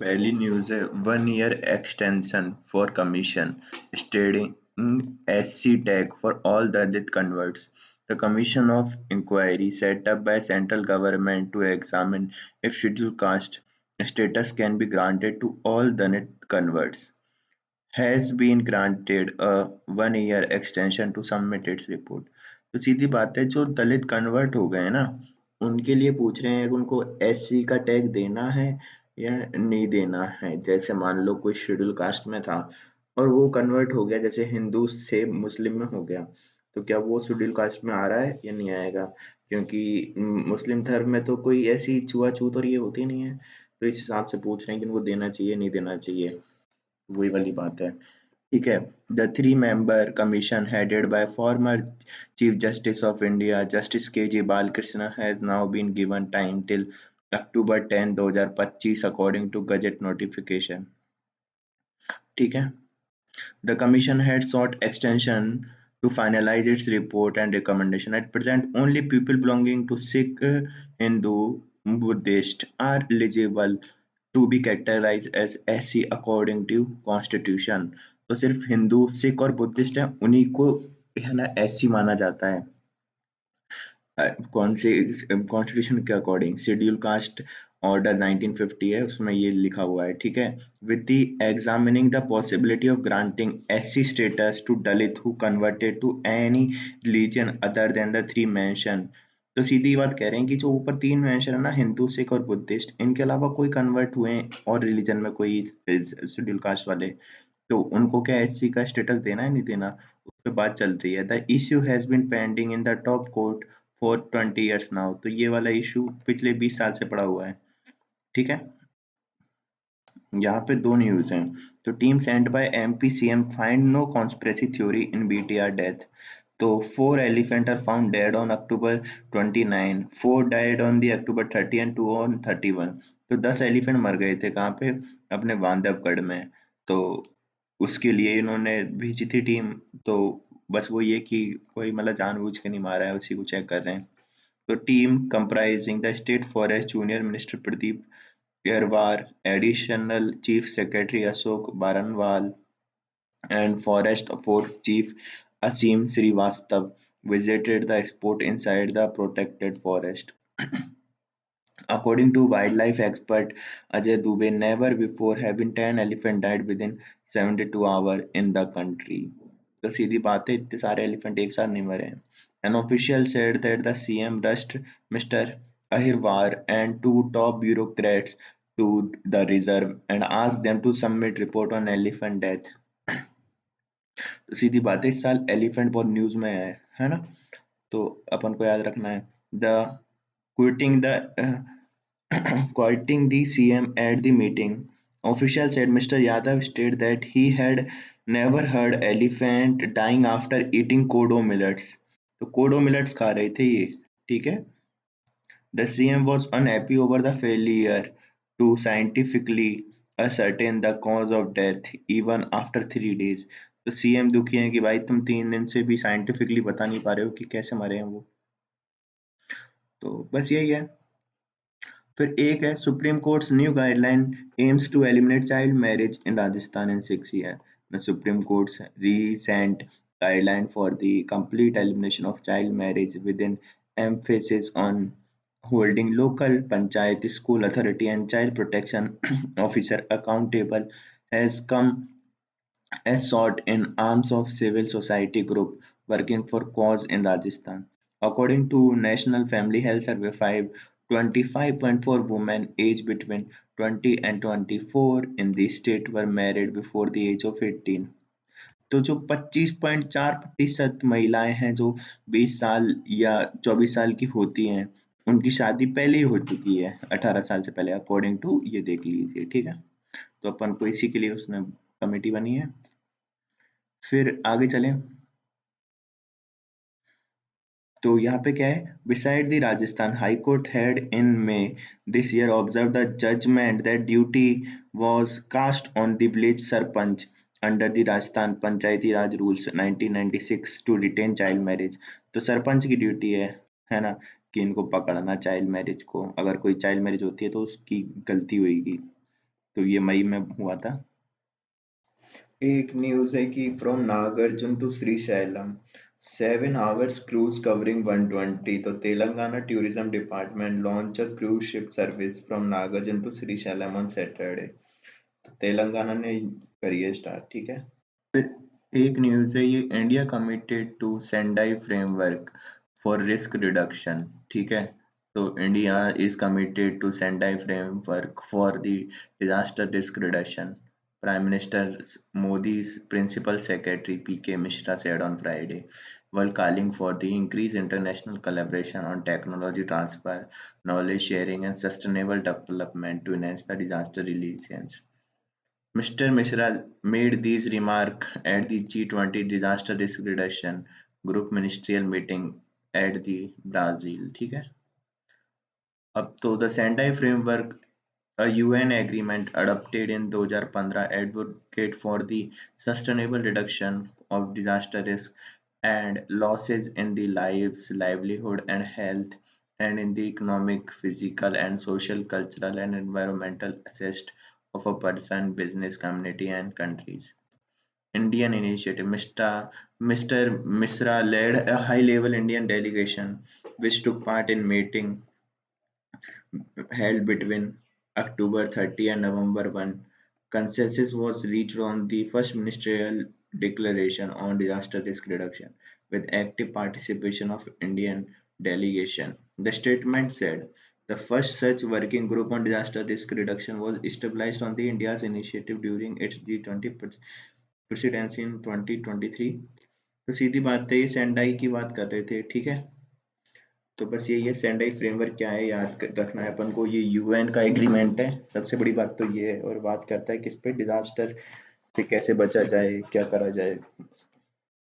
पहली न्यूज़ है 1 year extension for commission stating SC tag for all Dalit converts. The commission of inquiry set up by central government to examine if scheduled caste status can be granted to all Dalit converts has been granted a 1 year extension to submit its report. तो सीधी बात है, जो दलित convert हो गए हैं ना, उनके लिए पूछ रहे हैं कि उनको एससी का टैग देना है या नहीं देना है। जैसे मान लो कोई शेड्यूल कास्ट में था और वो कन्वर्ट हो गया, जैसे हिंदू से मुस्लिम में हो गया, तो क्या वो शेड्यूल कास्ट में आ रहा है या नहीं आएगा? क्योंकि मुस्लिम धर्म में तो कोई ऐसी छुआछूत और ये होती नहीं है, तो इस हिसाब से पूछ रहे हैं कि इनको देना चाहिए नहीं देना चाहिए। वही वाली बात है। ठीक है। The 3 member commission headed by former Chief Justice of India, Justice K.G. Balakrishna, has now been given time till October 10, 2025 according to Gazette notification. ठीक है। The commission had sought extension to finalize its report and recommendation. At present, only people belonging to Sikh, Hindu, Buddhist are eligible to be categorized as SC according to constitution. तो सिर्फ हिंदू, सिख और Buddhist है, उन्हीं को है ना SC माना जाता है। कौन से कॉन्स्टिट्यूशन के अकॉर्डिंग? शेड्यूल कास्ट ऑर्डर 1950 है, उसमें ये लिखा हुआ है। ठीक है। With the examining the possibility of granting SC status to Dalit who converted to any religion other than the 3 mention. तो सीधी बात कह रहे हैं कि जो ऊपर 3 मेंशन है ना, हिंदू, सिख और बुद्धिस्ट, इनके अलावा कोई कन्वर्ट हुए और रिलीजन में कोई शेड्यूल कास्ट वाले, तो उनको क्या SC का स्टेटस देना है नहीं देना, उस पर बात चल रही है। The issue has been pending in the top court for 20 years now. तो ये वाला इशू पिछले 20 साल से पड़ा हुआ है। ठीक है। यहाँ पे 2 न्यूज़ हैं। तो team sent by MP CM find no conspiracy theory in BTR death. तो 4 elephant are found dead on October 29, 4 died on the October 30 and 2 on 31। तो 10 एलिफेंट मर गए थे कहाँ पे? अपने बांधवगढ़ में। तो उसके लिए इन्होंने भेजी थी टीम। तो बस वो ये कि कोई मतलब जानबूझ के नहीं मारा है, उसी को चेक कर रहे हैं। The team comprising the State Forest Junior Minister Pradeep Yarwar, Additional Chief Secretary Ashok Baranwal, and Forest Force Chief Asim Srivastav visited the spot inside the protected forest. According to wildlife expert Ajay Dubey, never before have 10 elephants died within 72 hours in the country. तो सीधी बात है, इतने सारे elephant एक साथ नहीं मरे हैं। An official said that the CM rushed Mr. Ahirwar and 2 top bureaucrats to the reserve and asked them to submit report on elephant death. तो सीधी बात है, इस साल एलिफेंट बहुत न्यूज में है ना, तो अपन को याद रखना है। The quoting the quoting the CM at the meeting, official said Mr. Yadav stated that he had never heard elephant dying after eating kodo millets। तो कोडो मिलेट्स खा रहे थे ये। ठीक है। The CM was unhappy over the failure to scientifically ascertain the cause of death even after 3 days। तो CM दुखी है कि भाई तुम 3 दिन से भी साइंटिफिकली बता नहीं पा रहे हो कि कैसे मरे हैं वो। तो बस यही है। फिर एक है supreme courts new guideline aims to eliminate child marriage in Rajasthan in 6 years। The Supreme Court's recent guideline for the complete elimination of child marriage with an emphasis on holding local panchayat, school authority and child protection officer accountable has come as sought in arms of civil society group working for cause in Rajasthan. According to National Family Health Survey 5, 25.4 women aged between 20 and 24 in the state were married before the age of 18। तो जो 25.4% महिलाएं हैं जो 20 साल या 24 साल की होती हैं, उनकी शादी पहले ही हो चुकी है 18 साल से पहले, अकॉर्डिंग टू ये देख लीजिए। ठीक है। तो अपन को इसी के लिए उसने कमेटी बनी है। फिर आगे चलें तो यहाँ पे क्या है, beside the Rajasthan High Court had in May this year observed the judgment that duty was cast on the village sarpanch under the Rajasthan Panchayati Raj Rules 1996 to retain child marriage। तो सरपंच की duty है ना, कि इनको पकड़ना child marriage को, अगर कोई चाइल्ड मैरिज होती है तो उसकी गलती होगी। तो ये मई में हुआ था। एक न्यूज़ है कि from Nagarjuna to Srisailam 7 hours cruise covering 120, तो Telangana tourism department launch a cruise ship service from Nagarjuna to Srisailam on Saturday. तो तेलंगाना ने करी है स्टार्ट, ठीक है। फिर एक न्यूज़ है, ये India committed to Sendai framework for risk reduction, ठीक है। तो India is committed to Sendai framework for the disaster risk reduction, Prime Minister Modi's Principal Secretary P.K. Mishra said on Friday, while calling for the increased international collaboration on technology transfer, knowledge sharing, and sustainable development to enhance the disaster resilience. Mr. Mishra made these remarks at the G20 Disaster Risk Reduction Group Ministerial Meeting at the Brazil, ठीक है। अब तो the Sendai Framework, a UN agreement adopted in 2015, advocate for the sustainable reduction of disaster risk and losses in the lives, livelihood, and health, and in the economic, physical, and social, cultural, and environmental assist of a person, business, community, and countries. Indian initiative. Mr. Misra led a high-level Indian delegation which took part in meeting held between October 30 and November 1. Consensus was reached on the first ministerial declaration on disaster risk reduction with active participation of Indian delegation. The statement said the first such working group on disaster risk reduction was established on the India's initiative during its G20 presidency in 2023। तो सीधी बात है, ये Sendai की बात कर रहे थे, ठीक है। तो बस यही है, सेंडाई फ्रेमवर्क क्या है याद रखना है अपन को, ये यूएन का एग्रीमेंट है, सबसे बड़ी बात तो ये है। और बात करता है किस पे, डिजास्टर से कैसे बचा जाए, क्या करा जाए।